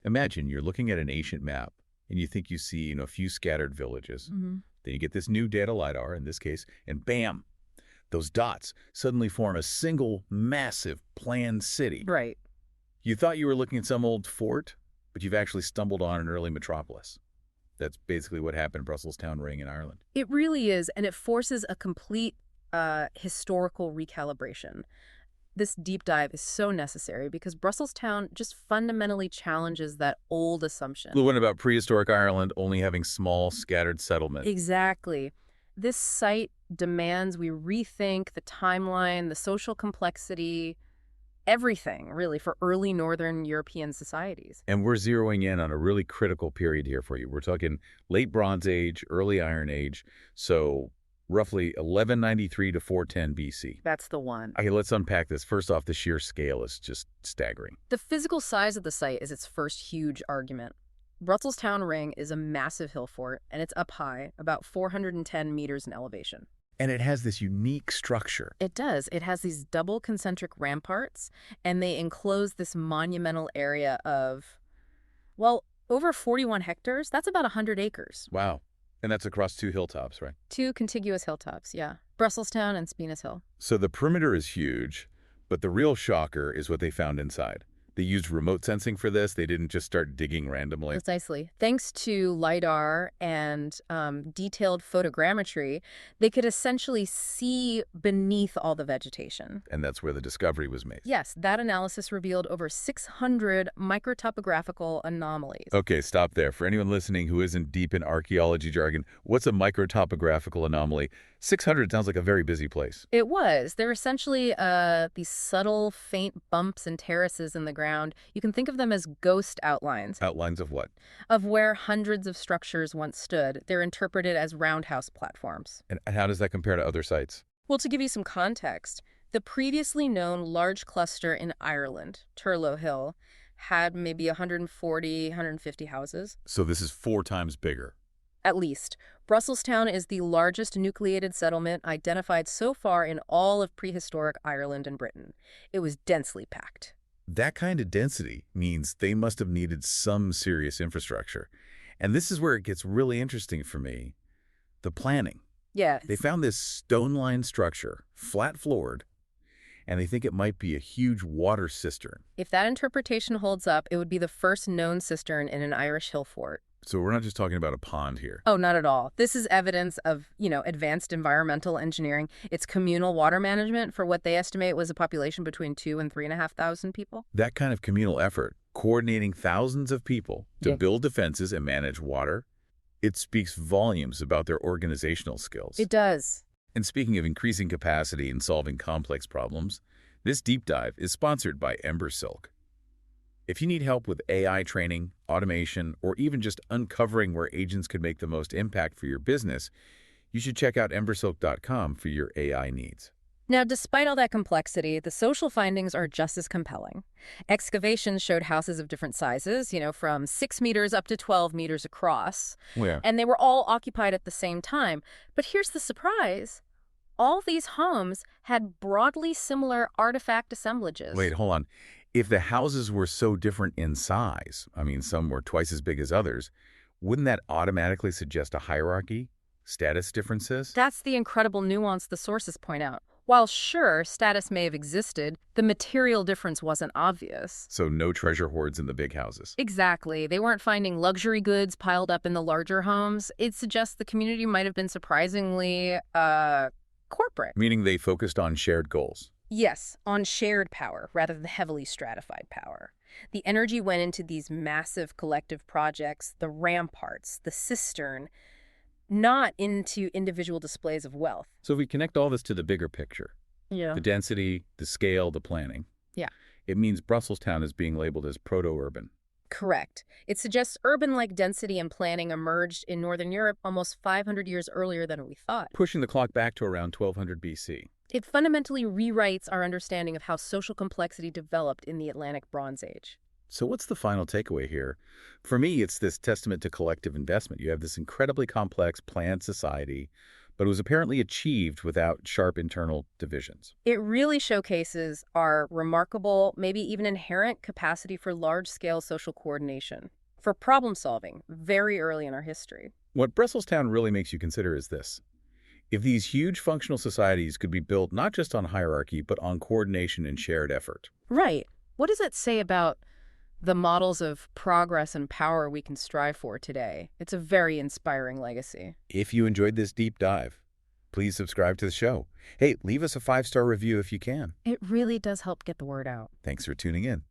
Imagine you're looking at an ancient map and you think you see, a few scattered villages. Hmm. Then you get this new data LiDAR, in this case, and bam, those dots suddenly form a single, massive, planned city. Right. You thought you were looking at some old fort, but you've actually stumbled on an early metropolis. That's basically what happened in Brusselstown Ring in Ireland. It really is, and it forces a complete historical recalibration. This deep dive is so necessary because Brusselstown just fundamentally challenges that old assumption. The one about prehistoric Ireland only having small, scattered settlements. Exactly. This site demands we rethink the timeline, the social complexity, everything, really, for early Northern European societies. And we're zeroing in on a really critical period here for you. We're talking late Bronze Age, early Iron Age, so roughly 1193 to 410 BC. That's the one. Okay, let's unpack this. First off, the sheer scale is just staggering. The physical size of the site is its first huge argument. Brusselstown Ring is a massive hill fort, and it's up high, about 410 meters in elevation. And it has this unique structure. It does. It has these double concentric ramparts, and they enclose this monumental area of, well, over 41 hectares. That's about 100 acres. Wow. And that's across two hilltops, right? Two contiguous hilltops, yeah. Brusselstown and Spinas Hill. So the perimeter is huge, but the real shocker is what they found inside. They used remote sensing for this. They didn't just start digging randomly. Precisely. Thanks to LiDAR and detailed photogrammetry, they could essentially see beneath all the vegetation. And that's where the discovery was made. Yes, that analysis revealed over 600 micro-topographical anomalies. Okay, stop there. For anyone listening who isn't deep in archaeology jargon, what's a micro-topographical anomaly? 600 sounds like a very busy place. It was. They're essentially these subtle, faint bumps and terraces in the ground. You can think of them as ghost outlines. Outlines of what? Of where hundreds of structures once stood. They're interpreted as roundhouse platforms. And how does that compare to other sites? Well, to give you some context, the previously known large cluster in Ireland, Turlough Hill, had maybe 140, 150 houses. So this is 4 times bigger. At least. Brusselstown is the largest nucleated settlement identified so far in all of prehistoric Ireland and Britain. It was densely packed. That kind of density means they must have needed some serious infrastructure. And this is where it gets really interesting for me. The planning. Yeah. They found this stone-lined structure, flat-floored, and they think it might be a huge water cistern. If that interpretation holds up, it would be the first known cistern in an Irish hill fort. So we're not just talking about a pond here. Oh, not at all. This is evidence of, advanced environmental engineering. It's communal water management for what they estimate was a population between 2,000 and 3,500 people. That kind of communal effort, coordinating thousands of people to Yeah. build defenses and manage water, it speaks volumes about their organizational skills. It does. And speaking of increasing capacity and solving complex problems, this deep dive is sponsored by Embersilk. If you need help with AI training, automation, or even just uncovering where agents could make the most impact for your business, you should check out embersilk.com for your AI needs. Now, despite all that complexity, the social findings are just as compelling. Excavations showed houses of different sizes, from 6 meters up to 12 meters across. Where? And they were all occupied at the same time. But here's the surprise. All these homes had broadly similar artifact assemblages. Wait, hold on. If the houses were so different in size, some were twice as big as others, wouldn't that automatically suggest a hierarchy? Status differences? That's the incredible nuance the sources point out. While sure, status may have existed, the material difference wasn't obvious. So no treasure hoards in the big houses. Exactly. They weren't finding luxury goods piled up in the larger homes. It suggests the community might have been surprisingly, corporate. Meaning they focused on shared goals. Yes, on shared power rather than heavily stratified power. The energy went into these massive collective projects, the ramparts, the cistern, not into individual displays of wealth. So if we connect all this to the bigger picture, Yeah. the density, the scale, the planning, Yeah. it means Brusselstown is being labeled as proto-urban. Correct. It suggests urban-like density and planning emerged in Northern Europe almost 500 years earlier than we thought. Pushing the clock back to around 1200 BC. It fundamentally rewrites our understanding of how social complexity developed in the Atlantic Bronze Age. So what's the final takeaway here? For me, it's this testament to collective investment. You have this incredibly complex planned society, but it was apparently achieved without sharp internal divisions. It really showcases our remarkable, maybe even inherent capacity for large-scale social coordination, for problem solving very early in our history. What Brusselstown really makes you consider is this. If these huge functional societies could be built not just on hierarchy, but on coordination and shared effort. Right. What does that say about the models of progress and power we can strive for today? It's a very inspiring legacy. If you enjoyed this deep dive, please subscribe to the show. Hey, leave us a 5-star review if you can. It really does help get the word out. Thanks for tuning in.